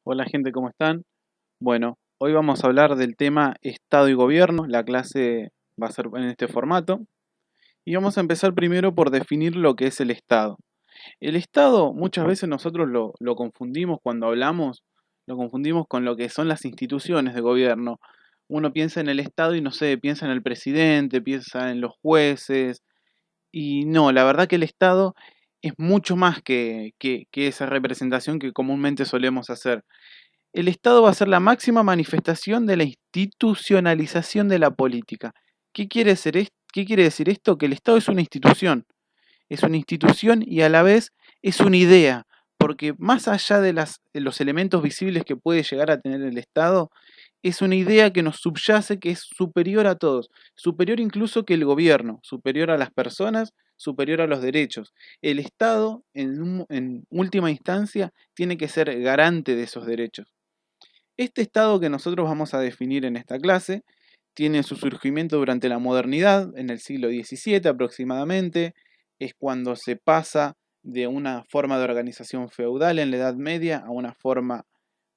Hola gente, ¿cómo están? Bueno, hoy vamos a hablar del tema Estado y Gobierno. La clase va a ser en este formato. Y vamos a empezar primero por definir lo que es el Estado. El Estado muchas veces nosotros lo confundimos cuando hablamos, lo confundimos con lo que son las instituciones de gobierno. Uno piensa en el Estado y no sé, piensa en el presidente, piensa en los jueces. Y no, la verdad que el Estado es mucho más que esa representación que comúnmente solemos hacer. El Estado va a ser la máxima manifestación de la institucionalización de la política. ¿Qué quiere decir esto? Que el Estado es una institución y a la vez es una idea, porque más allá de los elementos visibles que puede llegar a tener el Estado, es una idea que nos subyace, que es superior a todos, superior incluso que el gobierno, superior a las personas, superior a los derechos. El Estado, en última instancia, tiene que ser garante de esos derechos. Este estado que nosotros vamos a definir en esta clase tiene su surgimiento durante la modernidad, en el siglo XVII aproximadamente, es cuando se pasa de una forma de organización feudal en la Edad Media a una forma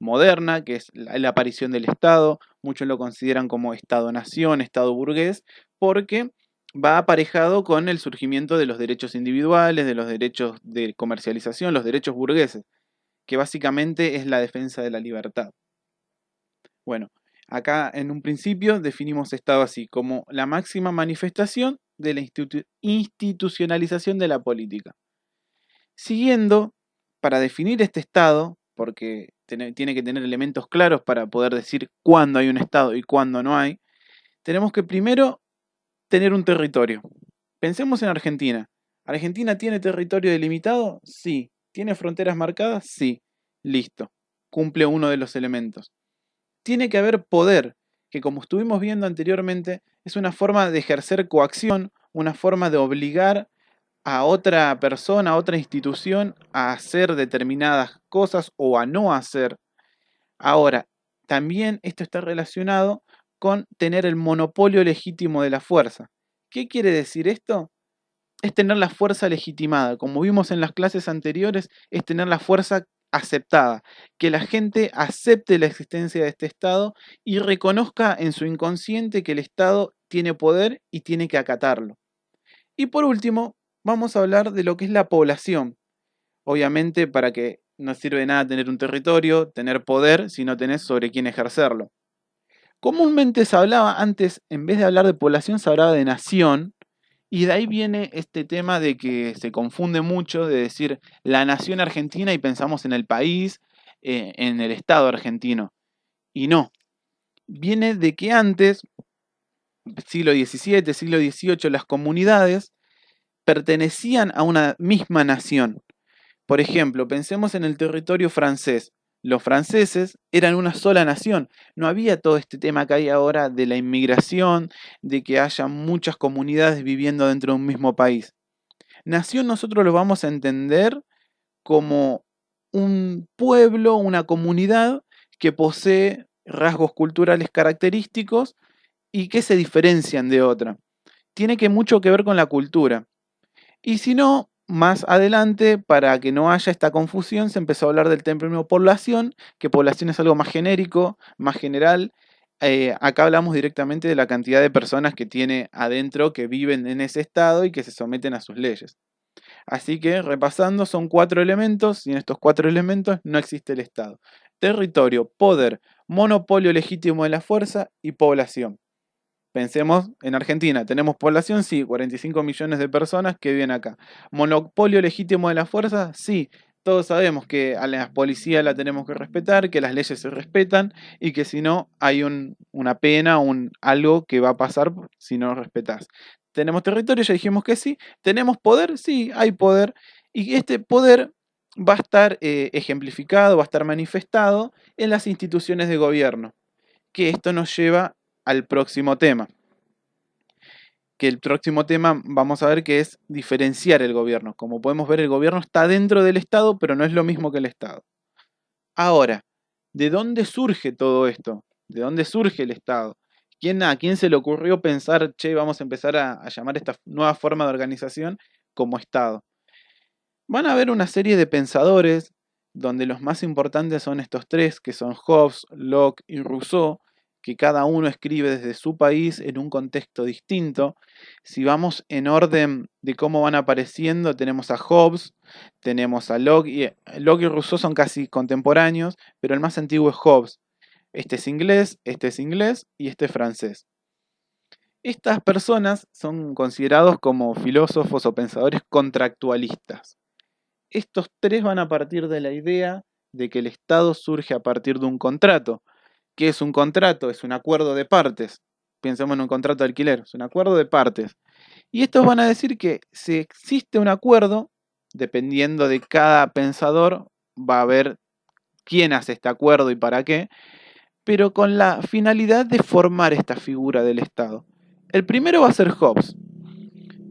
moderna, que es la aparición del Estado. Muchos lo consideran como Estado-nación, Estado burgués, porque va aparejado con el surgimiento de los derechos individuales, de los derechos de comercialización, los derechos burgueses, que básicamente es la defensa de la libertad. Bueno, acá en un principio definimos Estado así, como la máxima manifestación de la institucionalización de la política. Siguiendo, para definir este Estado, porque tiene que tener elementos claros para poder decir cuándo hay un Estado y cuándo no hay, tenemos que primero tener un territorio. Pensemos en Argentina. ¿Argentina tiene territorio delimitado? Sí. ¿Tiene fronteras marcadas? Sí. Listo. Cumple uno de los elementos. Tiene que haber poder, que como estuvimos viendo anteriormente, es una forma de ejercer coacción, una forma de obligar a otra persona, a otra institución, a hacer determinadas cosas o a no hacer. Ahora, también esto está relacionado con tener el monopolio legítimo de la fuerza. ¿Qué quiere decir esto? Es tener la fuerza legitimada. Como vimos en las clases anteriores, es tener la fuerza aceptada, que la gente acepte la existencia de este Estado y reconozca en su inconsciente que el Estado tiene poder y tiene que acatarlo. Y por último, vamos a hablar de lo que es la población. Obviamente, para que no sirve de nada tener un territorio, tener poder, si no tenés sobre quién ejercerlo. Comúnmente se hablaba antes, en vez de hablar de población, se hablaba de nación, y de ahí viene este tema de que se confunde mucho de decir la nación argentina y pensamos en el país, en el Estado argentino. Y no, viene de que antes, siglo XVII, siglo XVIII, las comunidades pertenecían a una misma nación. Por ejemplo, pensemos en el territorio francés. Los franceses eran una sola nación. No había todo este tema que hay ahora de la inmigración, de que haya muchas comunidades viviendo dentro de un mismo país. Nación nosotros lo vamos a entender como un pueblo, una comunidad que posee rasgos culturales característicos y que se diferencian de otra. Tiene que mucho que ver con la cultura. Y si no, más adelante, para que no haya esta confusión, se empezó a hablar del término población, que población es algo más genérico, más general. Acá hablamos directamente de la cantidad de personas que tiene adentro, que viven en ese estado y que se someten a sus leyes. Así que, repasando, son 4 elementos y en estos 4 elementos no existe el Estado. Territorio, poder, monopolio legítimo de la fuerza y población. Pensemos en Argentina, tenemos población, sí, 45 millones de personas que viven acá. Monopolio legítimo de la fuerza, sí. Todos sabemos que a la policía la tenemos que respetar, que las leyes se respetan y que si no hay una pena, algo que va a pasar si no respetas. Tenemos territorio, ya dijimos que sí. Tenemos poder, sí, hay poder. Y este poder va a estar ejemplificado, va a estar manifestado en las instituciones de gobierno. Que esto nos lleva al próximo tema. Que el próximo tema vamos a ver que es diferenciar el gobierno. Como podemos ver, el gobierno está dentro del Estado, pero no es lo mismo que el Estado. Ahora, ¿de dónde surge todo esto? ¿De dónde surge el Estado? ¿A quién se le ocurrió pensar, che, vamos a empezar a llamar esta nueva forma de organización como Estado? Van a haber una serie de pensadores, donde los más importantes son estos tres, que son Hobbes, Locke y Rousseau, que cada uno escribe desde su país en un contexto distinto. Si vamos en orden de cómo van apareciendo, tenemos a Hobbes, tenemos a Locke, Locke y Rousseau son casi contemporáneos, pero el más antiguo es Hobbes. Este es inglés y este es francés. Estas personas son considerados como filósofos o pensadores contractualistas. Estos tres van a partir de la idea de que el Estado surge a partir de un contrato. ¿Qué es un contrato? Es un acuerdo de partes. Pensemos en un contrato de alquiler, es un acuerdo de partes. Y estos van a decir que si existe un acuerdo, dependiendo de cada pensador, va a ver quién hace este acuerdo y para qué, pero con la finalidad de formar esta figura del Estado. El primero va a ser Hobbes.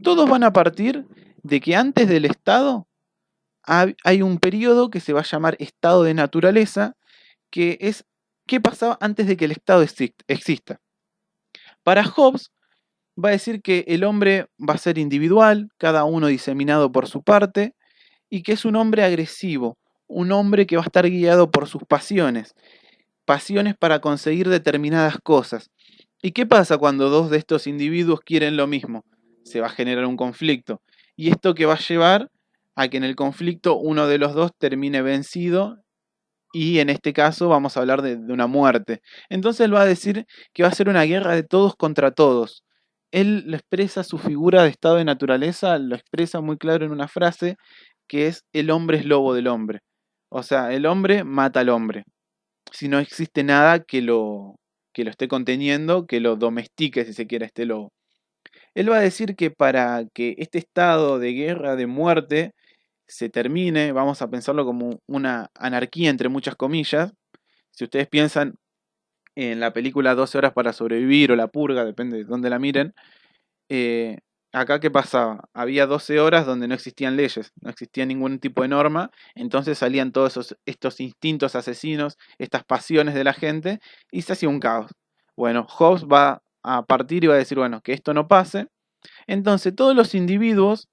Todos van a partir de que antes del Estado hay un periodo que se va a llamar estado de naturaleza, que es qué pasaba antes de que el Estado exista. Para Hobbes va a decir que el hombre va a ser individual, cada uno diseminado por su parte, y que es un hombre agresivo, un hombre que va a estar guiado por sus pasiones para conseguir determinadas cosas. ¿Y qué pasa cuando dos de estos individuos quieren lo mismo? Se va a generar un conflicto. Y esto que va a llevar a que en el conflicto uno de los dos termine vencido y en este caso vamos a hablar de una muerte. Entonces él va a decir que va a ser una guerra de todos contra todos. Él lo expresa, su figura de estado de naturaleza, lo expresa muy claro en una frase que es: el hombre es lobo del hombre. O sea, el hombre mata al hombre. Si no existe nada que lo esté conteniendo, que lo domestique, si se quiere, este lobo. Él va a decir que para que este estado de guerra, de muerte, se termine, vamos a pensarlo como una anarquía entre muchas comillas. Si ustedes piensan en la película 12 horas para sobrevivir o La Purga, depende de dónde la miren, eh, acá ¿qué pasaba? Había 12 horas donde no existían leyes, no existía ningún tipo de norma, entonces salían todos estos instintos asesinos, estas pasiones de la gente, y se hacía un caos. Bueno, Hobbes va a partir y va a decir, bueno, que esto no pase. Entonces todos los individuos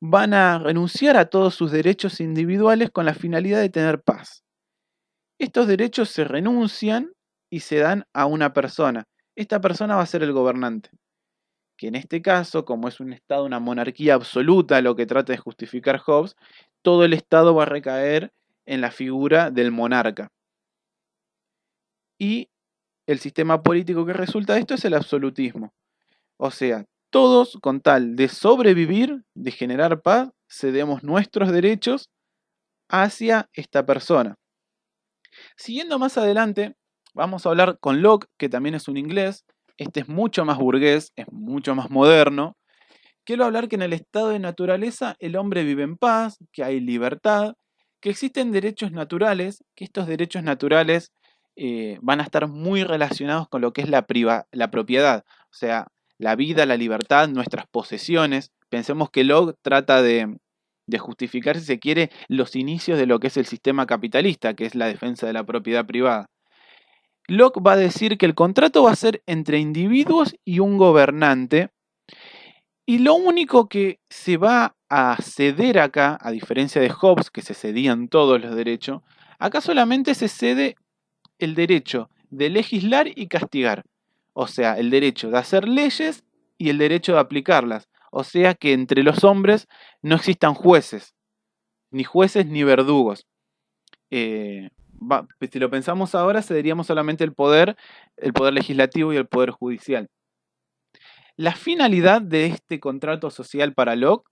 van a renunciar a todos sus derechos individuales con la finalidad de tener paz. Estos derechos se renuncian y se dan a una persona. Esta persona va a ser el gobernante, que en este caso, como es un Estado, una monarquía absoluta, lo que trata de justificar Hobbes, todo el Estado va a recaer en la figura del monarca. Y el sistema político que resulta de esto es el absolutismo. O sea, todos con tal de sobrevivir, de generar paz, cedemos nuestros derechos hacia esta persona. Siguiendo más adelante, vamos a hablar con Locke, que también es un inglés. Este es mucho más burgués, es mucho más moderno. Quiero hablar que en el estado de naturaleza el hombre vive en paz, que hay libertad, que existen derechos naturales, que estos derechos naturales van a estar muy relacionados con lo que es la propiedad, o sea, la vida, la libertad, nuestras posesiones. Pensemos que Locke trata de justificar, si se quiere, los inicios de lo que es el sistema capitalista, que es la defensa de la propiedad privada. Locke va a decir que el contrato va a ser entre individuos y un gobernante, y lo único que se va a ceder acá, a diferencia de Hobbes, que se cedían todos los derechos, acá solamente se cede el derecho de legislar y castigar. O sea, el derecho de hacer leyes y el derecho de aplicarlas. O sea que entre los hombres no existan jueces ni verdugos. Si lo pensamos ahora, cederíamos solamente el poder legislativo y el poder judicial. La finalidad de este contrato social para Locke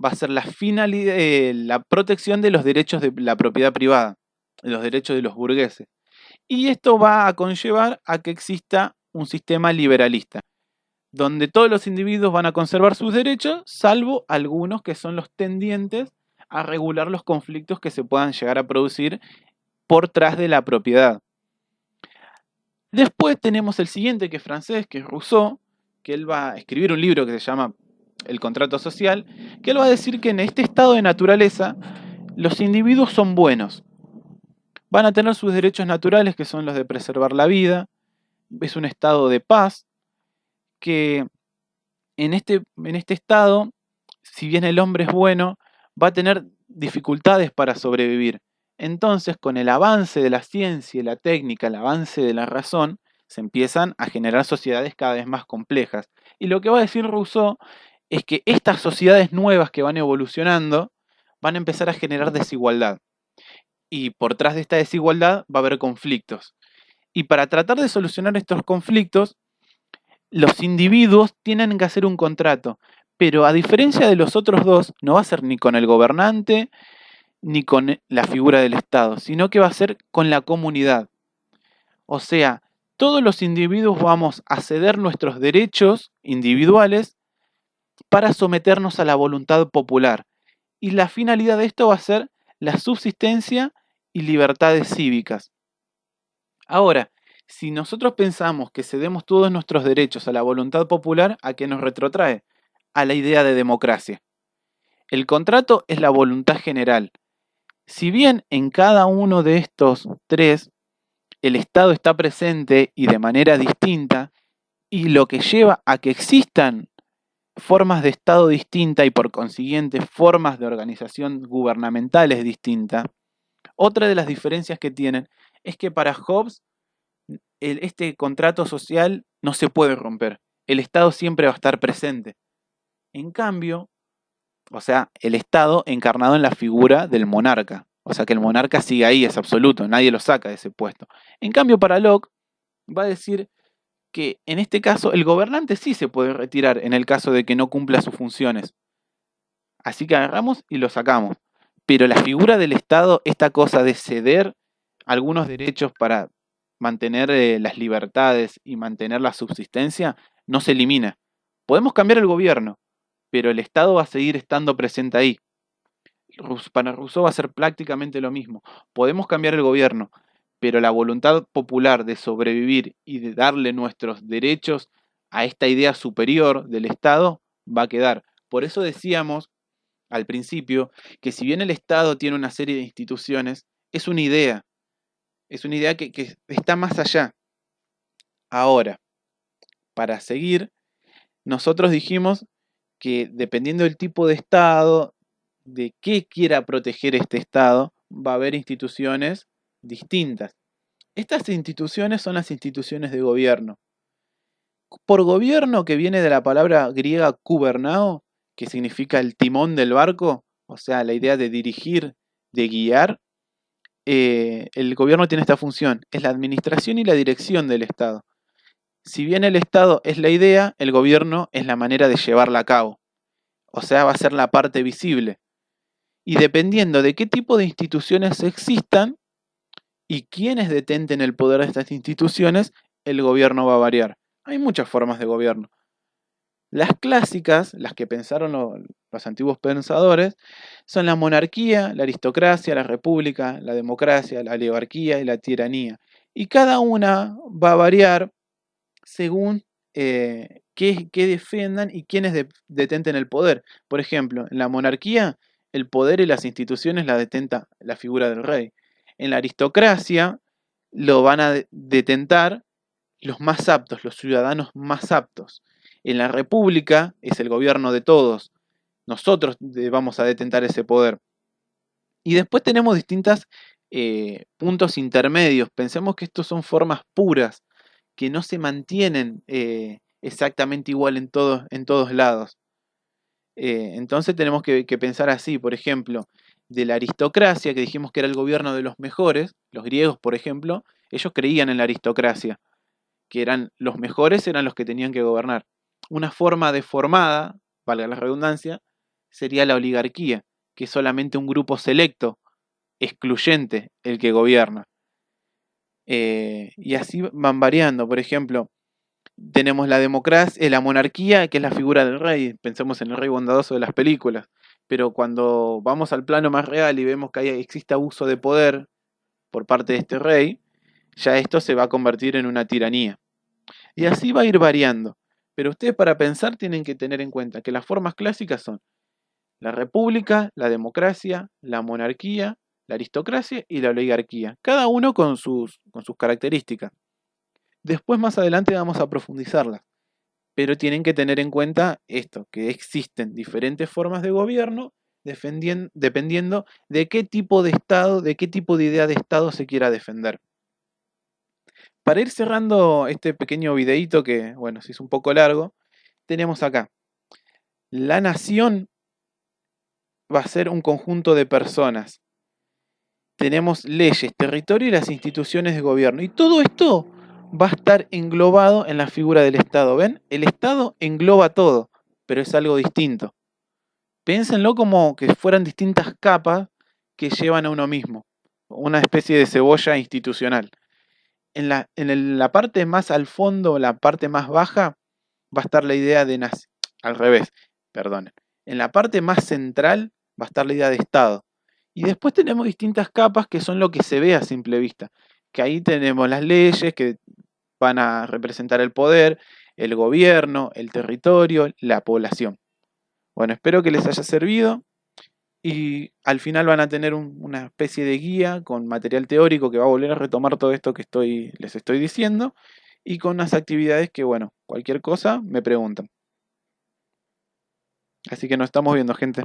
va a ser la protección de los derechos de la propiedad privada, de los derechos de los burgueses. Y esto va a conllevar a que exista un sistema liberalista, donde todos los individuos van a conservar sus derechos, salvo algunos que son los tendientes a regular los conflictos que se puedan llegar a producir por tras de la propiedad. Después tenemos el siguiente, que es francés, que es Rousseau, que él va a escribir un libro que se llama El contrato social, que él va a decir que en este estado de naturaleza los individuos son buenos. Van a tener sus derechos naturales, que son los de preservar la vida. Es un estado de paz, que en este estado, si bien el hombre es bueno, va a tener dificultades para sobrevivir. Entonces, con el avance de la ciencia y la técnica, el avance de la razón, se empiezan a generar sociedades cada vez más complejas. Y lo que va a decir Rousseau es que estas sociedades nuevas que van evolucionando van a empezar a generar desigualdad. Y por tras de esta desigualdad va a haber conflictos. Y para tratar de solucionar estos conflictos, los individuos tienen que hacer un contrato. Pero a diferencia de los otros dos, no va a ser ni con el gobernante ni con la figura del Estado, sino que va a ser con la comunidad. O sea, todos los individuos vamos a ceder nuestros derechos individuales para someternos a la voluntad popular. Y la finalidad de esto va a ser la subsistencia y libertades cívicas. Ahora, si nosotros pensamos que cedemos todos nuestros derechos a la voluntad popular, ¿a qué nos retrotrae? A la idea de democracia. El contrato es la voluntad general. Si bien en cada uno de estos tres el Estado está presente y de manera distinta, y lo que lleva a que existan formas de Estado distintas y por consiguiente formas de organización gubernamentales distintas, otra de las diferencias que tienen es que para Hobbes este contrato social no se puede romper. El Estado siempre va a estar presente. En cambio, o sea, el Estado encarnado en la figura del monarca. O sea que el monarca sigue ahí, es absoluto, nadie lo saca de ese puesto. En cambio, para Locke va a decir que en este caso el gobernante sí se puede retirar en el caso de que no cumpla sus funciones. Así que agarramos y lo sacamos. Pero la figura del Estado, esta cosa de ceder algunos derechos para mantener las libertades y mantener la subsistencia, no se elimina. Podemos cambiar el gobierno, pero el Estado va a seguir estando presente ahí. Para Rousseau va a ser prácticamente lo mismo. Podemos cambiar el gobierno, pero la voluntad popular de sobrevivir y de darle nuestros derechos a esta idea superior del Estado va a quedar. Por eso decíamos al principio que si bien el Estado tiene una serie de instituciones, es una idea que está más allá. Ahora, para seguir, nosotros dijimos que dependiendo del tipo de Estado, de qué quiera proteger este Estado, va a haber instituciones distintas. Estas instituciones son las instituciones de gobierno. Por gobierno, que viene de la palabra griega kubernao, que significa el timón del barco, o sea, la idea de dirigir, de guiar, el gobierno tiene esta función, es la administración y la dirección del Estado. Si bien el Estado es la idea, el gobierno es la manera de llevarla a cabo. O sea, va a ser la parte visible. Y dependiendo de qué tipo de instituciones existan y quiénes detenten el poder de estas instituciones, el gobierno va a variar. Hay muchas formas de gobierno. Las clásicas, las que pensaron los antiguos pensadores, son la monarquía, la aristocracia, la república, la democracia, la oligarquía y la tiranía. Y cada una va a variar según qué defiendan y quiénes detenten el poder. Por ejemplo, en la monarquía, el poder y las instituciones la detenta la figura del rey. En la aristocracia lo van a detentar los más aptos, los ciudadanos más aptos. En la república es el gobierno de todos. Nosotros vamos a detentar ese poder. Y después tenemos distintos puntos intermedios. Pensemos que estos son formas puras, que no se mantienen exactamente igual en todos lados. Entonces tenemos que pensar así, por ejemplo, de la aristocracia, que dijimos que era el gobierno de los mejores, los griegos, por ejemplo, ellos creían en la aristocracia, que eran los mejores, eran los que tenían que gobernar. Una forma deformada, valga la redundancia, sería la oligarquía, que es solamente un grupo selecto, excluyente, el que gobierna. Y así van variando. Por ejemplo, tenemos la democracia, la monarquía, que es la figura del rey. Pensemos en el rey bondadoso de las películas. Pero cuando vamos al plano más real y vemos que existe abuso de poder por parte de este rey, ya esto se va a convertir en una tiranía. Y así va a ir variando. Pero ustedes para pensar tienen que tener en cuenta que las formas clásicas son la república, la democracia, la monarquía, la aristocracia y la oligarquía. Cada uno con sus características. Después más adelante vamos a profundizarlas. Pero tienen que tener en cuenta esto, que existen diferentes formas de gobierno dependiendo de qué tipo de Estado, de qué tipo de idea de Estado se quiera defender. Para ir cerrando este pequeño videíto que, bueno, se hizo un poco largo, tenemos acá. La nación va a ser un conjunto de personas. Tenemos leyes, territorio y las instituciones de gobierno. Y todo esto va a estar englobado en la figura del Estado. ¿Ven? El Estado engloba todo, pero es algo distinto. Piénsenlo como que fueran distintas capas que llevan a uno mismo. Una especie de cebolla institucional. En la parte más al fondo, la parte más baja, va a estar la idea de nación. Al revés, perdonen. En la parte más central va a estar la idea de Estado. Y después tenemos distintas capas que son lo que se ve a simple vista. Que ahí tenemos las leyes que van a representar el poder, el gobierno, el territorio, la población. Bueno, espero que les haya servido y al final van a tener una especie de guía con material teórico que va a volver a retomar todo esto que les estoy diciendo y con unas actividades que, bueno, cualquier cosa me preguntan. Así que nos estamos viendo, gente.